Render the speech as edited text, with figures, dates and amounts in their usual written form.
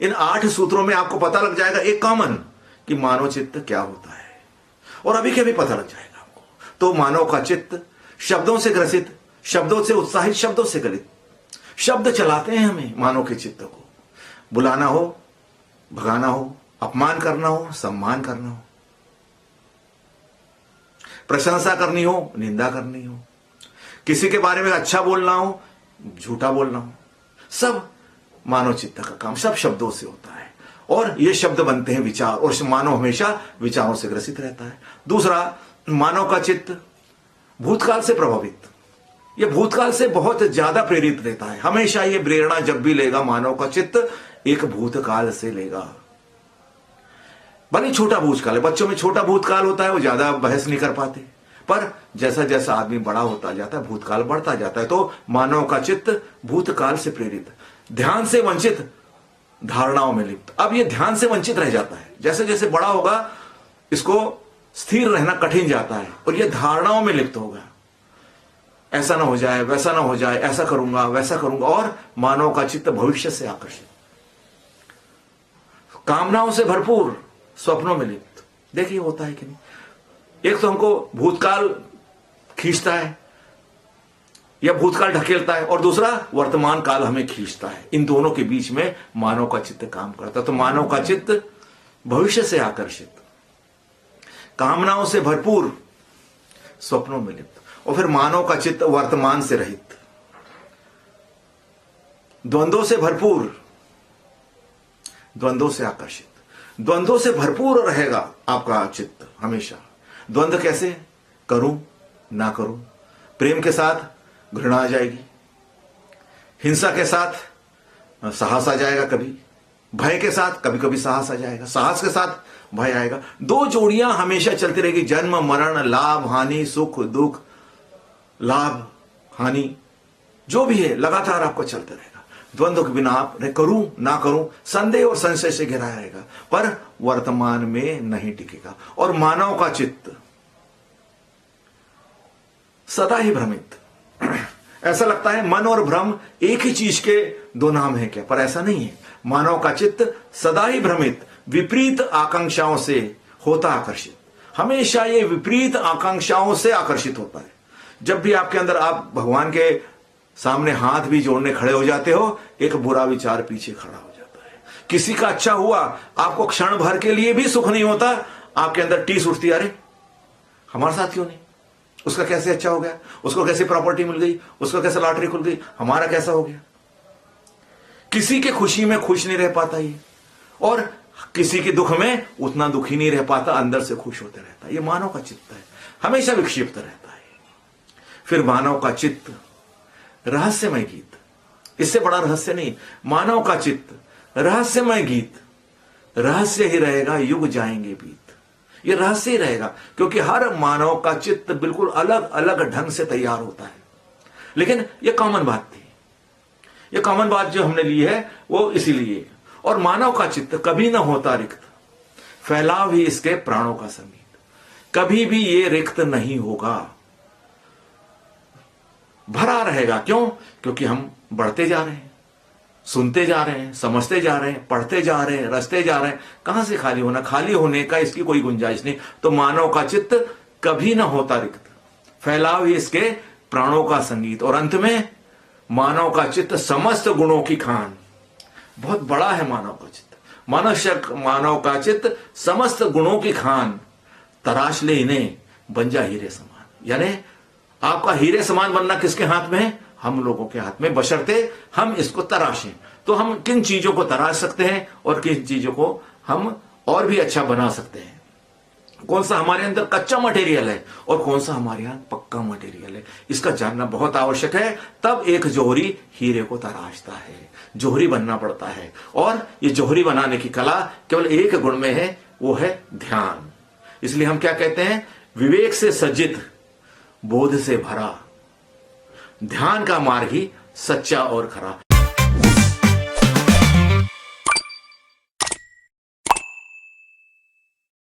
इन 8 सूत्रों में आपको पता लग जाएगा एक कॉमन कि मानव चित्त क्या होता है, और अभी के भी पता लग जाएगा आपको। तो मानव का चित्त शब्दों से ग्रसित, शब्दों से उत्साहित, शब्दों से गलित। शब्द चलाते हैं हमें मानव के चित्त को। बुलाना हो, भगाना हो, अपमान करना हो, सम्मान करना हो, प्रशंसा करनी हो, निंदा करनी हो, किसी के बारे में अच्छा बोलना हो, झूठा बोलना हो, सब मानव चित्त का काम, सब शब्दों से होता है। और ये शब्द बनते हैं विचार, और मानव हमेशा विचारों से ग्रसित रहता है। दूसरा, मानव का चित्त भूतकाल से प्रभावित, ये भूतकाल से बहुत ज्यादा प्रेरित रहता है। हमेशा ये प्रेरणा जब भी लेगा मानव का चित्त, एक भूतकाल से लेगा। भले छोटा भूतकाल है, बच्चों में छोटा भूतकाल होता है, वो ज्यादा बहस नहीं कर पाते, पर जैसा जैसा आदमी बड़ा होता जाता है भूतकाल बढ़ता जाता है। तो मानव का चित्त भूतकाल से प्रेरित, ध्यान से वंचित, धारणाओं में लिप्त। अब ये ध्यान से वंचित रह जाता है, जैसे जैसे बड़ा होगा इसको स्थिर रहना कठिन जाता है, और ये धारणाओं में लिप्त होगा। ऐसा ना हो जाए, वैसा ना हो जाए, ऐसा करूंगा, वैसा करूंगा। और मानव का चित्त भविष्य से आकर्षित, कामनाओं से भरपूर, स्वप्नों में लिप्त। देखिए होता है कि नहीं, एक तो हमको भूतकाल खींचता है या भूतकाल ढकेलता है, और दूसरा वर्तमान काल हमें खींचता है। इन दोनों के बीच में मानव का चित्त काम करता है। तो मानव का चित्त भविष्य से आकर्षित, कामनाओं से भरपूर, स्वप्नों में लिप्त। और फिर मानव का चित्त वर्तमान से रहित, द्वंद्वों से भरपूर, द्वंद्वों से आकर्षित। द्वंद्वों से भरपूर रहेगा आपका चित्त हमेशा। द्वंद्व कैसे? करूं ना करूं, प्रेम के साथ घृणा आ जाएगी, हिंसा के साथ साहस आ जाएगा, कभी भय के साथ कभी कभी साहस आ जाएगा, साहस के साथ भय आएगा। दो जोड़ियां हमेशा चलती रहेगी, जन्म मरण, लाभ हानि, सुख दुख, लाभ हानि जो भी है लगातार आपको चलते रहेगा। द्वंद्व के बिना आप करूं ना करूं, संदेह और संशय से घिरा रहेगा, पर वर्तमान में नहीं टिकेगा। और मानव का चित्त सदा ही भ्रमित। ऐसा लगता है मन और भ्रम एक ही चीज के दो नाम है क्या, पर ऐसा नहीं है। मानव का चित्त सदा ही भ्रमित, विपरीत आकांक्षाओं से होता आकर्षित। हमेशा ये विपरीत आकांक्षाओं से आकर्षित होता है। जब भी आपके अंदर, आप भगवान के सामने हाथ भी जोड़ने खड़े हो जाते हो, एक बुरा विचार पीछे खड़ा हो जाता है। किसी का अच्छा हुआ, आपको क्षण भर के लिए भी सुख नहीं होता, आपके अंदर टीस उठती, अरे हमारे साथ क्यों नहीं, उसका कैसे अच्छा हो गया, उसको कैसे प्रॉपर्टी मिल गई, उसको कैसे लॉटरी खुल गई, हमारा कैसा हो गया। किसी के खुशी में खुश नहीं रह पाता ये, और किसी के दुख में उतना दुखी नहीं रह पाता, अंदर से खुश होते रहता है। ये मानव का चित्त है, हमेशा विक्षिप्त रहता है। फिर मानव का चित्त रहस्यमय गीत, इससे बड़ा रहस्य नहीं। मानव का चित्त रहस्यमय गीत, रहस्य ही रहेगा, युग जाएंगे बीत। ये रहस्य ही रहेगा, क्योंकि हर मानव का चित्त बिल्कुल अलग अलग ढंग से तैयार होता है। लेकिन ये कॉमन बात थी, ये कॉमन बात जो हमने ली है वो इसीलिए। और मानव का चित्त कभी ना होता रिक्त, फैलाव ही इसके प्राणों का संगीत। कभी भी ये रिक्त नहीं होगा, भरा रहेगा। क्यों? क्योंकि हम बढ़ते जा रहे हैं, सुनते जा रहे हैं, समझते जा रहे हैं, पढ़ते जा रहे हैं, रचते जा रहे हैं। कहां से खाली होना, खाली होने का इसकी कोई गुंजाइश नहीं। तो मानव का चित्त कभी ना होता रिक्त, फैलाव ही इसके प्राणों का संगीत। और अंत में मानव का चित्त समस्त गुणों की खान, बहुत बड़ा है मानव का चित्त। मानव का चित्त समस्त गुणों की खान, तराश ले इन्हें बन जा हीरे समान। यानी आपका हीरे समान बनना किसके हाथ में है? हम लोगों के हाथ में, बशर्ते हम इसको तराशें। तो हम किन चीजों को तराश सकते हैं और किन चीजों को हम और भी अच्छा बना सकते हैं, कौन सा हमारे अंदर कच्चा मटेरियल है और कौन सा हमारे यहां पक्का मटेरियल है, इसका जानना बहुत आवश्यक है। तब एक जोहरी हीरे को तराशता है, जोहरी बनना पड़ता है। और ये जोहरी बनाने की कला केवल एक गुण में है, वो है ध्यान। इसलिए हम क्या कहते हैं? विवेक से सज्जित, बोध से भरा, ध्यान का मार्ग ही सच्चा और खरा।